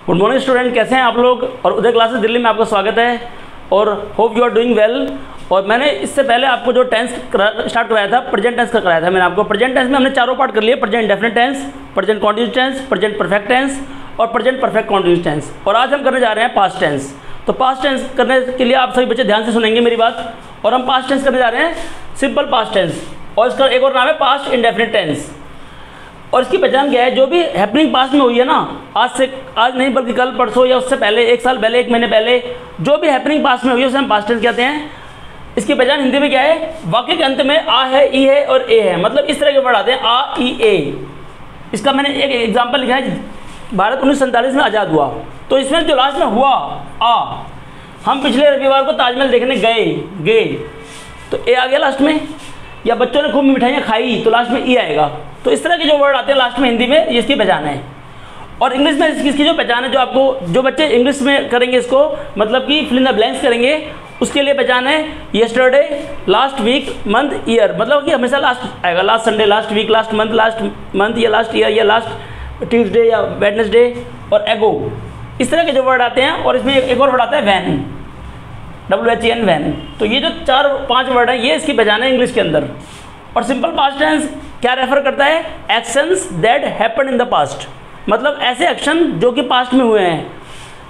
Good morning student, कैसे हैं आप लोग। और उदय क्लासेस दिल्ली में आपका स्वागत है और hope you are doing well. और मैंने इससे पहले आपको जो टेंस स्टार्ट कराया था, प्रेजेंट टेंस का कराया था मैंने आपको। प्रेजेंट टेंस में हमने चारों पार्ट कर लिए, present indefinite tense, present continuous tense, present perfect tense और प्रेजेंट परफेक्ट कॉन्टिन्यूस टेंस। और आज हम करने जा रहे हैं पास्ट टेंस। तो पास्ट टेंस करने के लिए आप सभी बच्चे ध्यान से सुनेंगे मेरी बात। और हम पास्ट टेंस करने जा रहे हैं सिंपल पास्ट टेंस, और इसका एक और नाम है पास्ट इंडेफिनिट टेंस। और इसकी पहचान क्या है, जो भी हैपनिंग पास्ट में हुई है ना, आज नहीं बल्कि कल परसों या उससे पहले, एक साल पहले, एक महीने पहले, जो भी हैपनिंग पास्ट में हुई है उसे हम पास्ट टेंस कहते हैं। इसकी पहचान हिंदी में क्या है, वाक्य के अंत में आ है, ई है और ए है, मतलब इस तरह के वर्ड आते हैं, आ ई ए। इसका मैंने एक एग्जाम्पल लिखा है, भारत 1947 में आज़ाद हुआ, तो इसमें जो लास्ट में हुआ आ, हम पिछले रविवार को ताजमहल देखने गए तो ए आ गया लास्ट में, या बच्चों ने खूब मिठाइयाँ खाई तो लास्ट में ई आएगा। तो इस तरह के जो वर्ड आते हैं लास्ट में हिंदी में, ये इसकी पहचान है। और इंग्लिश में इसकी जो पहचान है, जो आपको जो बच्चे इंग्लिश में करेंगे इसको, मतलब कि फिल इन द ब्लैंक्स करेंगे, उसके लिए पहचान है yesterday, last week, month, year, मतलब कि हमेशा लास्ट आएगा, last Sunday, last week, last month या लास्ट ईयर या लास्ट ट्यूसडे या वेडनेसडे और एगो, इस तरह के जो वर्ड आते हैं। और इसमें एक और वर्ड आता है वैन, WHEN, वैन। तो ये जो 4-5 वर्ड हैं, ये इसकी पहचान है इंग्लिश के अंदर। और सिंपल पास्ट टेंस क्या रेफर करता है, actions that happen in the past, मतलब ऐसे एक्शन जो कि पास्ट में हुए हैं।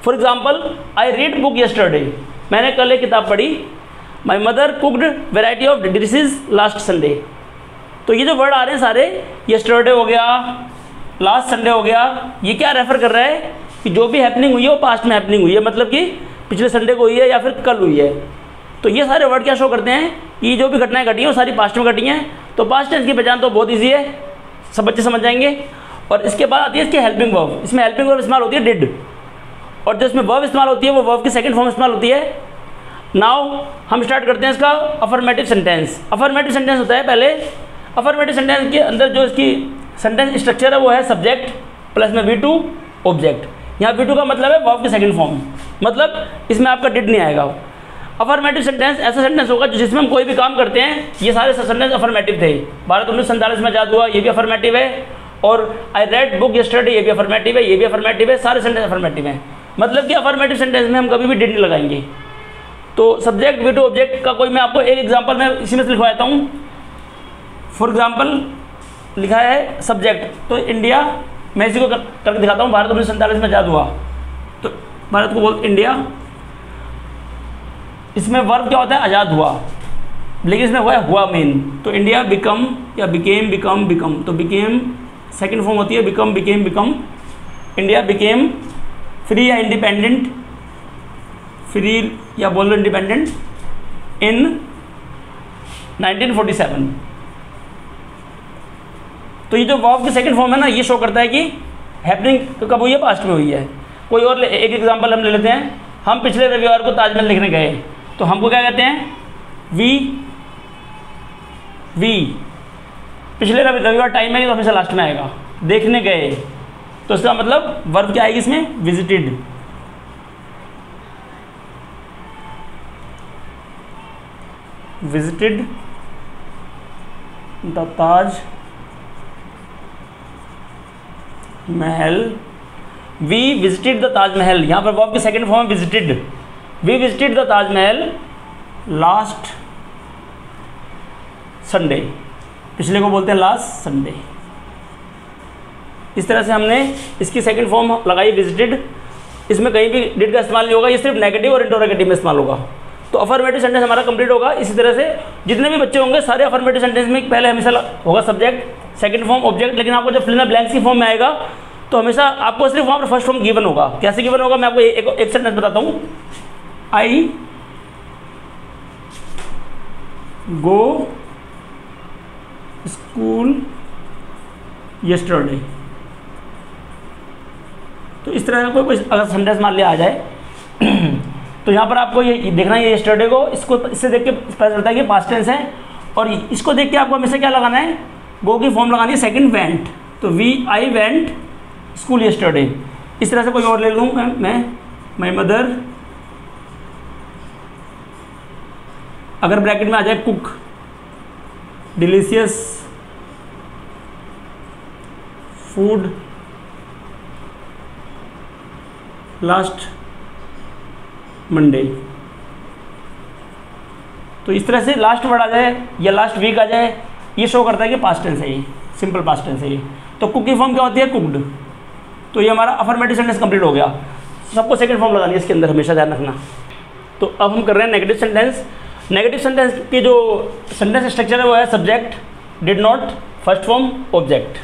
For example, I read book yesterday, मैंने कल एक किताब पढ़ी। My mother cooked variety of dishes last Sunday. तो ये जो वर्ड आ रहे हैं सारे, येस्टरडे हो गया, लास्ट संडे हो गया, ये क्या रेफर कर रहा है कि जो भी हैपनिंग हुई है वो पास्ट में हैपनिंग हुई है, मतलब कि पिछले संडे को हुई है या फिर कल हुई है। तो ये सारे वर्ड क्या शो करते हैं कि जो भी घटनाएं घटी हैं वो सारी पास्ट में घटी हैं। तो पास्ट टेंस की पहचान तो बहुत ईजी है, सब बच्चे समझ जाएंगे। और इसके बाद आती है इसकी हेल्पिंग वर्ब। इसमें हेल्पिंग वर्ब इस्तेमाल होती है डिड, और जो इसमें वर्ब इस्तेमाल होती है वो वर्ब की सेकंड फॉर्म इस्तेमाल होती है नाउ। हम स्टार्ट करते हैं इसका अफर्मेटिव सेंटेंस। अफर्मेटिव सेंटेंस होता है पहले, अफर्मेटिव सेंटेंस के अंदर जो इसकी सेंटेंस स्ट्रक्चर है वो है सब्जेक्ट प्लस में V2 ऑब्जेक्ट। यहाँ V2 का मतलब है वर्ब की सेकंड फॉर्म, मतलब इसमें आपका डिड नहीं आएगा। अफर्मेटिव सेंटेंस ऐसा सेंटेंस होगा जिसमें हम कोई भी काम करते हैं, ये सारे सेंटेंस अफर्मेटिव थे। भारत 1947 में आज़ाद हुआ, ये भी अफर्मेटिव है। और आई रेड बुक येस्टरडे, ये भी अफर्मेटिव है, ये भी अफर्मेटिव है, सारे सेंटेंस अफर्मेटिव हैं। मतलब कि अफर्मेटिव सेंटेंस में हम कभी भी डिड नहीं लगाएंगे। तो सब्जेक्ट V2 ऑब्जेक्ट का कोई मैं आपको एक एग्जाम्पल में इसी में से लिखवाता हूँ। फॉर एग्जाम्पल लिखा है सब्जेक्ट, तो इंडिया, मैं इसी को करके दिखाता हूँ। भारत 1947 में आज़ाद हुआ, तो भारत को बोल इंडिया। इसमें वर्ब क्या होता है, आज़ाद हुआ, लेकिन इसमें हुआ मेन। तो इंडिया बिकम या बिकेम, तो बिकेम सेकंड फॉर्म होती है, बिकम। इंडिया बिकेम फ्री या इंडिपेंडेंट, फ्री या बोल लो इंडिपेंडेंट, इन 1947। तो ये जो वर्ब की सेकंड फॉर्म है ना, ये शो करता है कि हैपनिंग कब हुई है, पास्ट में हुई है। कोई और एक एग्जांपल हम ले लेते हैं। हम पिछले रविवार को ताजमहल देखने गए, तो हमको क्या कहते हैं, वी पिछले रविवार टाइम है तो हमेशा लास्ट में आएगा। देखने गए, तो इसका मतलब वर्ब क्या आएगी इसमें, visited. Visited the Taj Mahal, we visited the Taj Mahal. यहाँ पर वर्ब की second form visited. We visited the Taj Mahal last Sunday, पिछले को बोलते हैं लास्ट संडे। इस तरह से हमने इसकी सेकंड फॉर्म लगाई विजिटेड। इसमें कहीं भी डिड का इस्तेमाल नहीं होगा, ये सिर्फ नेगेटिव और इंटरोगेटिव में इस्तेमाल होगा। तो अफर्मेटिव सेंटेंस हमारा कंप्लीट होगा। इसी तरह से जितने भी बच्चे होंगे सारे अफर्मेटिव सेंटेंस में पहले हमेशा होगा सब्जेक्ट, सेकंड फॉर्म, ऑब्जेक्ट। लेकिन आपको जब फिल इन द ब्लैंक्स की फॉर्म में आएगा तो हमेशा आपको सिर्फ वहाँ पर फर्स्ट फॉर्म गिवन होगा। कैसे गिवन होगा, मैं आपको एक सेंटेंस बताता हूँ। आई गो स्कूल येस्टरडे। तो इस तरह का कोई अगर सेंटेंस मान लिया आ जाए तो यहाँ पर आपको ये देखना है, येस्टरडे को, इसको इससे देख के पता चलता है कि पास्ट टेंस है। और इसको देख के आपको हमेशा क्या लगाना है, गो की फॉर्म लगानी है सेकंड वेंट। तो आई वेंट स्कूल येस्टरडे। इस तरह से कोई और ले लूँ मैं, माई मदर, अगर ब्रैकेट में आ जाए cook delicious food last Monday. तो इस तरह से लास्ट वर्ड आ जाए या लास्ट वीक आ जाए, ये शो करता है कि पास्ट टेंस है, ये सिंपल पास्ट टेंस है ये। तो कुक की फॉर्म क्या होती है? कुकड। तो ये हमारा अफर्मेटिव सेंटेंस कंप्लीट हो गया। सबको सेकंड फॉर्म लगानी है इसके अंदर, हमेशा ध्यान रखना। तो अब हम कर रहे हैं नेगेटिव सेंटेंस। नेगेटिव सेंटेंस की जो सेंटेंस स्ट्रक्चर है वो है subject, did not, first form, object.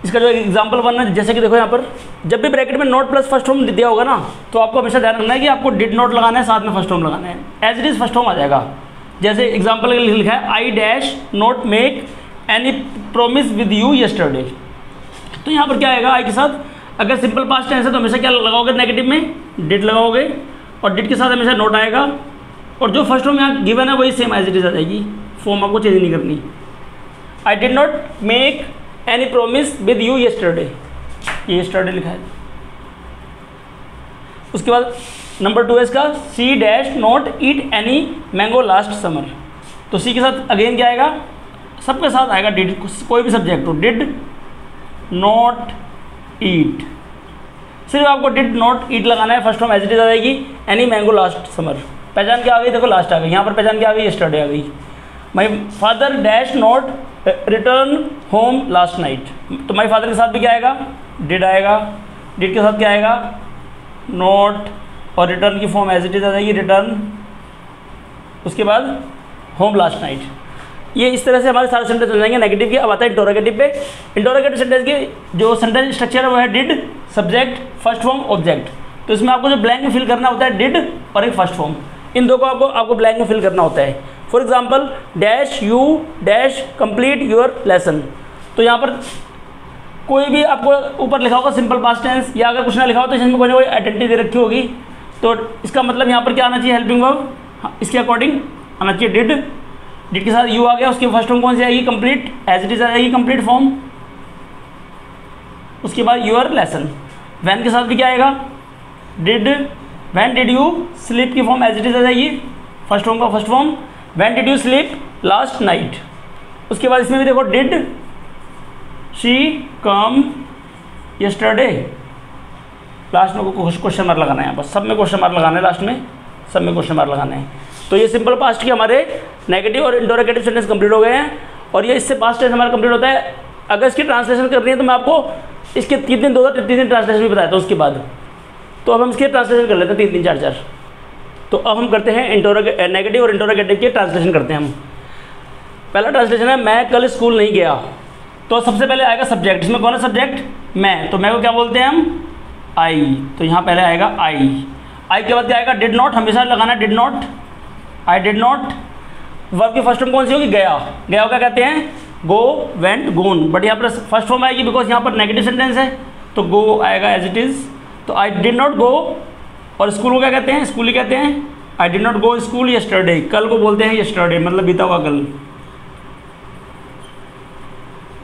इसका जो एग्जांपल 1 है, जैसे कि देखो यहाँ पर जब भी ब्रैकेट में नॉट प्लस फर्स्ट फॉर्म दिया होगा ना, तो आपको हमेशा ध्यान रखना है कि आपको डिड नॉट लगाना है, साथ में फर्स्ट फॉर्म लगाना है। As it is first form आ जाएगा। जैसे एग्जांपल लिखा है I dash not make any promise with you yesterday. तो यहाँ पर क्या आएगा? आई के साथ अगर सिंपल पास्ट टेंस है तो हमेशा क्या लगाओगे? नेगेटिव में डिड लगाओगे, और डिड के साथ हमेशा नॉट आएगा, और जो फर्स्ट फॉर्म यहाँ गिवन है वही सेम एज इट इज आ जाएगी, फॉर्म आपको चेंज नहीं करनी। I did not make any promise with you yesterday, ये येस्टरडे लिखा है। उसके बाद नंबर 2 है इसका, C dash not eat any mango last summer. तो सी के साथ अगेन क्या आएगा? सबके साथ आएगा डिड, कोई भी सब्जेक्ट हो, डिड नॉट ईट। सिर्फ आपको डिड नॉट ईट लगाना है, first form as it is आ जाएगी। एनी मैंगो लास्ट समर, पहचान क्या आ गई? देखो लास्ट आ गई, यहाँ पर पहचान क्या आ गई? येस्टरडे आ गई। My father dash not return home last night. तो माई फादर के साथ भी क्या आएगा? डिड आएगा। डिड के साथ क्या आएगा? नॉट, और रिटर्न की फॉर्म एज इट इज आ जाएगी, रिटर्न। उसके बाद होम लास्ट नाइट। ये इस तरह से हमारे सारे सेंटेंस चल जाएंगे नेगेटिव के। अब आता है इंटरोगेटिव पे। इंटरोगेटिव सेंटेंस की जो सेंटेंस स्ट्रक्चर है वो है did, subject, first form, object. तो इसमें आपको जो ब्लैंक में फिल करना होता है डिड और एक फर्स्ट फॉर्म, इन दो को आपको ब्लैंक में फिल करना होता है। For example dash you dash complete your lesson. तो यहाँ पर कोई भी आपको ऊपर लिखा होगा सिंपल पास्ट टेंस, या अगर कुछ ना लिखा हो तो इसमें कोई ना कोई आइडेंटिटी दे रखी होगी। तो इसका मतलब यहाँ पर क्या आना चाहिए? हेल्पिंग वर्ब, इसके अकॉर्डिंग आना चाहिए डिड। डिड के साथ यू आ गया, उसकी फर्स्ट फॉर्म कौन सी आएगी? कंप्लीट, एज इट इज आ जाएगी कंप्लीट फॉर्म। उसके बाद योर लेसन। वैन के साथ भी क्या आएगा? Did. When did you sleep की फॉर्म एज इट इज आ जाएगी, फर्स्ट फॉर्म का first form. When did you sleep last night. उसके बाद इसमें भी देखो did she come yesterday. Last में क्वेश्चन मार्क लगाना है, यहाँ पर सब में क्वेश्चन मार्क लगाना है, लास्ट में सब में क्वेश्चन मार्क लगाना है। तो ये सिंपल पास्ट के हमारे नेगेटिव और इंटरोगेटिव सेंटेंस कंप्लीट हो गए हैं, और ये इससे पास्ट टेंस हमारा कंप्लीट होता है। अगर इसकी ट्रांसलेशन करनी है तो मैं आपको इसके 3 ट्रांसलेशन भी बताता हूँ उसके बाद। तो अब हम इसके ट्रांसलेशन कर लेते हैं 3 4। तो अब हम करते हैं नेगेटिव और इंटरोगेटिव के ट्रांसलेशन करते हैं हम। पहला ट्रांसलेशन है मैं कल स्कूल नहीं गया। तो सबसे पहले आएगा सब्जेक्ट, इसमें कौन है सब्जेक्ट? मैं। तो मैं को क्या बोलते हैं हम? आई। तो यहाँ पहले आएगा आई। आई के बाद क्या आएगा? डिड नॉट, हमेशा लगाना did not. I did not. Verb की फर्स्ट फॉर्म कौन सी होगी? गया। गया को क्या कहते हैं? गो, वेंट, गोन। बट यहाँ पर फर्स्ट फॉर्म आएगी बिकॉज यहाँ पर नेगेटिव सेंटेंस है, तो गो आएगा एज इट इज़। तो आई डिड नॉट गो, और स्कूल को क्या कहते हैं? स्कूल ही कहते हैं। आई did not go school yesterday, कल को बोलते हैं येस्टरडे, मतलब बीता हुआ कल।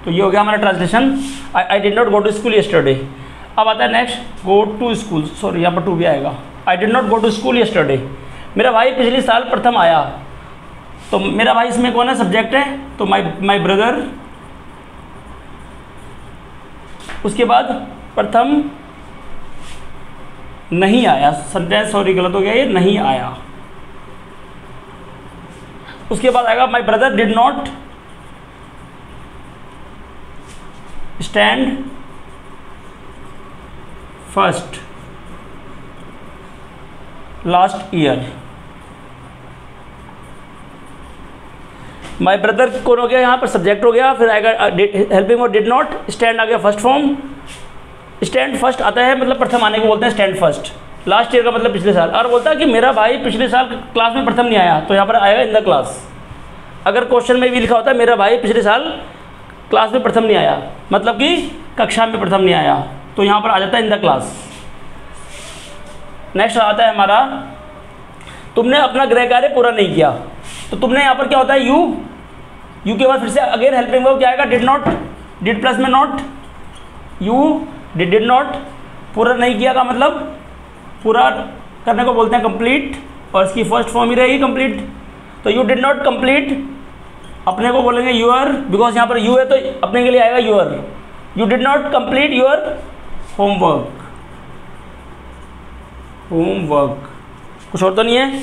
तो ये हो गया हमारा translation, I did not go to school yesterday. अब आता है next, go to school, sorry यहाँ पर टू भी आएगा। I did not go to school yesterday. मेरा भाई पिछले साल प्रथम आया। तो मेरा भाई इसमें कौन है? सब्जेक्ट है, तो माई ब्रदर। उसके बाद प्रथम नहीं आया, सेंटेंस सॉरी गलत हो गया, ये नहीं आया। उसके बाद आएगा my brother did not stand first last year. My brother कौन हो गया? यहाँ पर सब्जेक्ट हो गया, फिर आएगा हेल्पिंग और डिड नॉट, स्टैंड आ गया फर्स्ट फॉर्म। स्टैंड फर्स्ट आता है मतलब प्रथम आने को बोलते हैं स्टैंड फर्स्ट। लास्ट ईयर का मतलब पिछले साल। और बोलता है कि मेरा भाई पिछले साल क्लास में प्रथम नहीं आया, तो यहाँ पर आएगा इन द क्लास। अगर क्वेश्चन में भी लिखा होता है मेरा भाई पिछले साल क्लास में प्रथम नहीं आया, मतलब कि कक्षा में प्रथम नहीं आया, तो यहाँ पर आ जाता है इन द क्लास। नेक्स्ट आता है हमारा, तुमने अपना गृह कार्य पूरा नहीं किया। तो तुमने यहाँ पर क्या होता है? यू के बाद फिर से अगेन हेल्पिंग वर्ब क्या आएगा? डिड नॉट, डिड प्लस में नॉट, यू डिड नॉट। पूरा नहीं किया का मतलब पूरा करने को बोलते हैं कंप्लीट, और इसकी फर्स्ट फॉर्म ही रहेगी कंप्लीट। तो यू डिड नॉट कंप्लीट, अपने को बोलेंगे यूअर, बिकॉज यहाँ पर यू है तो अपने के लिए आएगा your. You did not complete your homework. Homework, कुछ और तो नहीं है।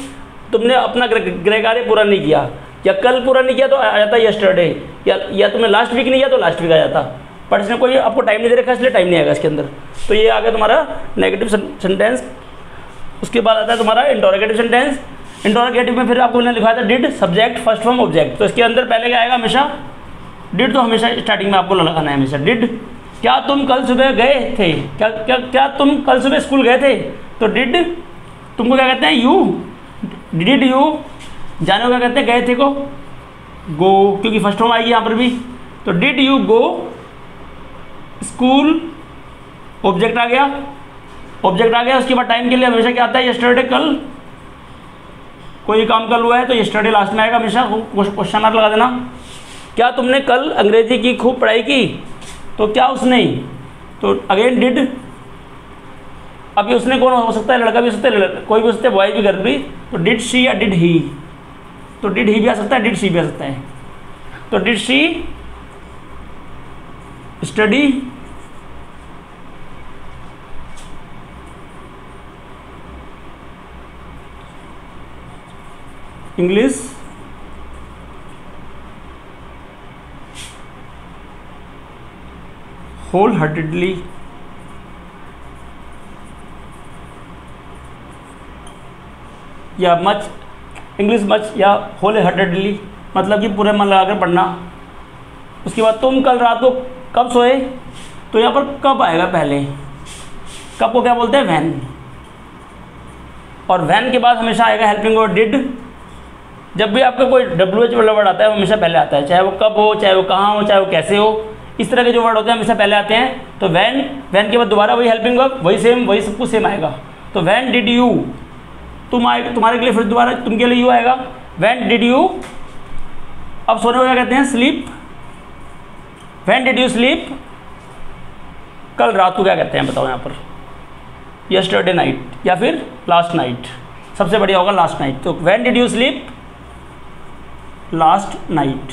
तुमने अपना गृह कार्य पूरा नहीं किया, या कल पूरा नहीं किया तो आ जाता यस्टरडे, या तुमने लास्ट वीक नहीं किया तो लास्ट वीक आ जाता। बट इसमें कोई आपको टाइम नहीं दे रखा, इसलिए टाइम नहीं आएगा इसके अंदर। तो ये आ गया तुम्हारा नेगेटिव सेंटेंस। उसके बाद आता है तुम्हारा इंटरोगेटिव सेंटेंस। इंटरोगेटिव में फिर आपको लिखा था did subject first form object. तो इसके अंदर पहले क्या आएगा, हमेशा डिड। तो हमेशा स्टार्टिंग में आपको लगाना है हमेशा डिड। क्या तुम कल सुबह गए थे, क्या तुम कल सुबह स्कूल गए थे, तो डिड तुमको क्या कहते हैं, यू। डिड यू, जाने को क्या कहते हैं, गए थे को गो, क्योंकि फर्स्ट फॉर्म आएगी यहाँ पर भी। तो did you go school, object आ गया, ऑब्जेक्ट आ गया। उसके बाद टाइम के लिए हमेशा क्या आता है, यस्टरडे कल। कोई काम कल हुआ है तो यस्टरडे लास्ट में आएगा हमेशा, क्वेश्चन मार्क लगा देना। क्या तुमने कल अंग्रेजी की खूब पढ़ाई की, तो क्या उसने, तो अगेन डिड। अभी उसने कौन हो सकता है, लड़का भी हो सकता है, कोई भी हो सकता है, बॉय भी, गर्ल भी। तो डिड शी या डिड ही, तो डिड ही भी आ सकता है, डिड शी भी आ सकता है। तो did she study English wholeheartedly, या मच, इंग्लिश मच या होल हार्टेडली, मतलब कि पूरे मन लगाकर पढ़ना। उसके बाद तुम कल रात को कब सोए, तो यहाँ पर कब आएगा पहले, कब को क्या बोलते हैं, वैन। और वैन के बाद हमेशा आएगा हेल्पिंग वर्ड डिड। जब भी आपका कोई WH वाला वर्ड आता है वो हमेशा पहले आता है, चाहे वो कब हो, चाहे वो कहाँ हो, चाहे वो कैसे हो। इस तरह के जो वर्ड होते हैं हमेशा पहले आते हैं। तो वैन के बाद दोबारा वही हेल्पिंग वर्ब, वही सेम, वही सब कुछ सेम आएगा। तो वैन डिड यू, तुम्हारे के लिए फिर दोबारा तुम के लिए यू आएगा, वैन डिड यू। अब सोने को क्या कहते हैं, sleep. When did you sleep, कल रात को क्या कहते हैं बताओ यहाँ पर, यस्टरडे नाइट या फिर लास्ट नाइट। सबसे बढ़िया होगा लास्ट नाइट। तो when did you sleep last night,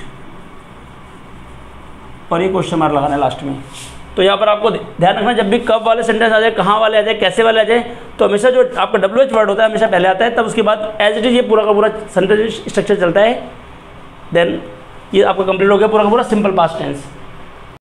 और ये क्वेश्चन मार्क लगाना है लास्ट में। तो यहाँ पर आपको ध्यान रखना, जब भी कब वाले सेंटेंस आ जाए, कहाँ वाले आ जाए, कैसे वाले आ जाए, तो हमेशा जो आपका WH वर्ड होता है हमेशा पहले आता है, तब उसके बाद एज इट इज ये पूरा का पूरा सेंटेंस स्ट्रक्चर चलता है। देन ये आपका कंप्लीट हो गया पूरा का पूरा सिंपल पास्ट टेंस।